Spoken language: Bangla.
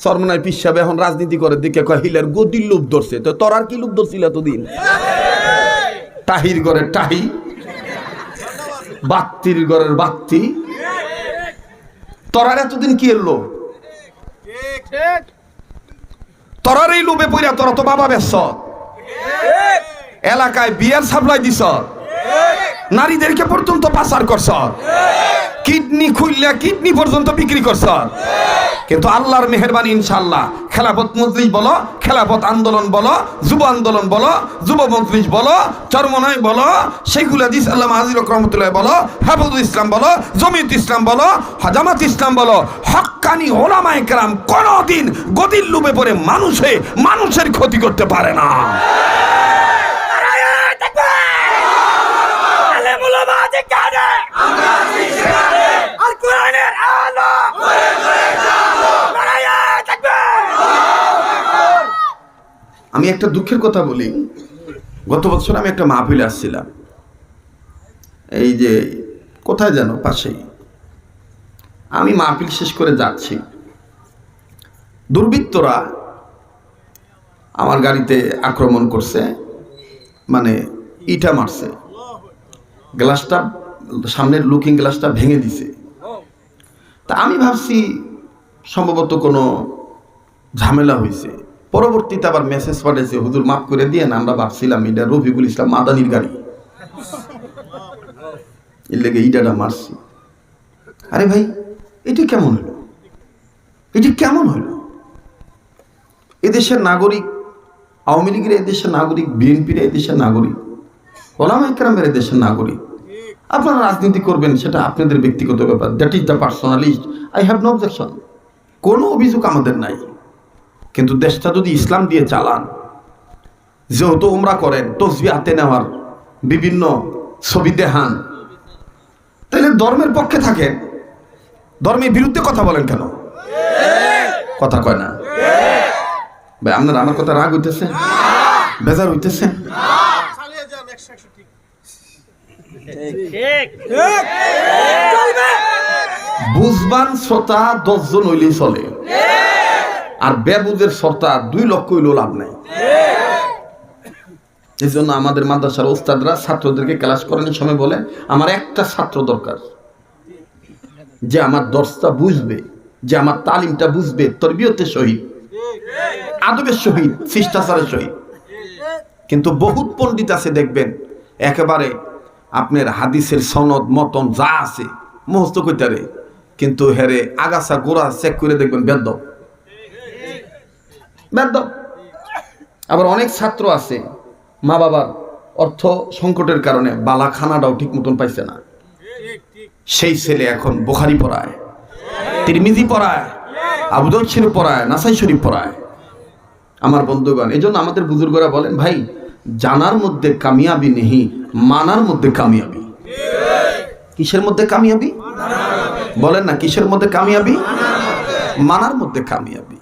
চরমনায় পিসাবে এখন রাজনীতি করে দিকে কহিলের গদির লোভ ধরছে। তো তোর আর কি লোভ ধরছিল এতদিন? টাহির ঘরের টাহি, বাত্তির ঘরের বাত্তি, তোরার এতদিন কি এলো? তোরার এই লোভে পড়িয়া তোরা তো বাবা বেশ এলাকায় বিয়ার সাপ্লাই দিস, নারীদেরকে পর্যন্ত পাচার করছ, কিডনি খুললে কিডনি পর্যন্ত বিক্রি করছ। কিন্তু আল্লাহর মেহেরবানি ইনশাআল্লাহ খেলাফত মজলিস বলো, খেলাফত আন্দোলন বলো, যুব আন্দোলন বলো, যুব মজলিস বলো, চরমনাই বলো, শেখুল হাদিস আল্লামা আজিজ রহমাতুল্লাহ বলো, হেফাজুল ইসলাম বলো, জমিয়ত ইসলাম বলো, জামাত ইসলাম বলো, হক্কানি ওলামায়ে কেরাম কোনদিন গদির লোভে পড়ে মানুষের ক্ষতি করতে পারে না। আমি একটা দুঃখের কথা বলি, গত বছর আমি একটা মাহফিলে আসছিলাম, এই যে কোথায় যেন পাশেই, আমি মাহফিল শেষ করে যাচ্ছি, দুর্বৃত্তরা আমার গাড়িতে আক্রমণ করছে, মানে ইটা মারছে, গ্লাসটা সামনের লুকিং গ্লাসটা ভেঙে দিছে। তা আমি ভাবছি সম্ভবত কোনো ঝামেলা হয়েছে। পরবর্তীতে আবার মেসেজ পাঠিয়েছে, হুজুর মাফ করে দিয়ে না, আমরা ভাবছিলাম এটা রফিকুল ইসলাম মাদানির গাড়ি, এর লেগে ইটাটা মারছি। আরে ভাই, এটা কেমন হলো? এটি কেমন হলো? এদেশের নাগরিক, আওয়ামী লীগের এদেশের নাগরিক, বিএনপির এদেশের নাগরিক, ওলামায়ে কেরামের এদেশের নাগরিক। আপনারা রাজনীতি করবেন, সেটা আপনাদের ব্যক্তিগত ব্যাপার, that is the personalist, I have no objection, কোনো অভিযোগ আমাদের নাই। কিন্তু দেশটা যদি ইসলাম দিয়ে চালান, যেহেতু ওমরা করেন, তসবিহ হাতে নেওয়ার বিভিন্ন ছবি দেখান, তাহলে ধর্মের পক্ষে থাকেন, ধর্মের বিরুদ্ধে কথা বলেন কেন? কথা কয় না ভাই? আপনারা আমার কথা রাগ হইতেছে, বেজার হইতেছে? বুঝবান শ্রোতা 10 জন হইলেই চলে, আর বেবুজের শ্রোতা 2 লক্ষ হইলেও লাভ নাই। এই জন্য আমাদের মাদ্রাসার ওস্তাদরা ছাত্রদেরকে ক্লাস করানোর সময় বলে, আমার একটা ছাত্র দরকার যে আমার দর্শটা বুঝবে, যে আমার তালিমটা বুঝবে, তরবিয়তের সহিত, আদবের সহিত, শিষ্টাচারের সহিত। কিন্তু বহুত পণ্ডিত আছে দেখবেন, একেবারে আপনার হাদিসের সনদ মতন যা আছে মুখস্থ কইতারে, কিন্তু হেরে আগাছা গোড়া চেক করে দেখবেন বেদ্যপ। আবার অনেক ছাত্র আছে মা বাবার অর্থ সংকটের কারণে বালা খানাটাও ঠিক মতন পাইছে না, সেই ছেলে এখন বুখারী পড়ায়, তিরমিজি পড়ায়, আবু দাউদ শরীফ পড়ায়, নাসাই শরীফ পড়ায়। আমার বন্ধুগণ, এই জন্য আমাদের বুজুর্গরা বলেন, ভাই জানার মধ্যে কামিয়াবি নেই, মানার মধ্যে কামিয়াবি। কিসের মধ্যে কামিয়াবি বলেন না? কিসের মধ্যে কামিয়াবি? মানার মধ্যে কামিয়াবি।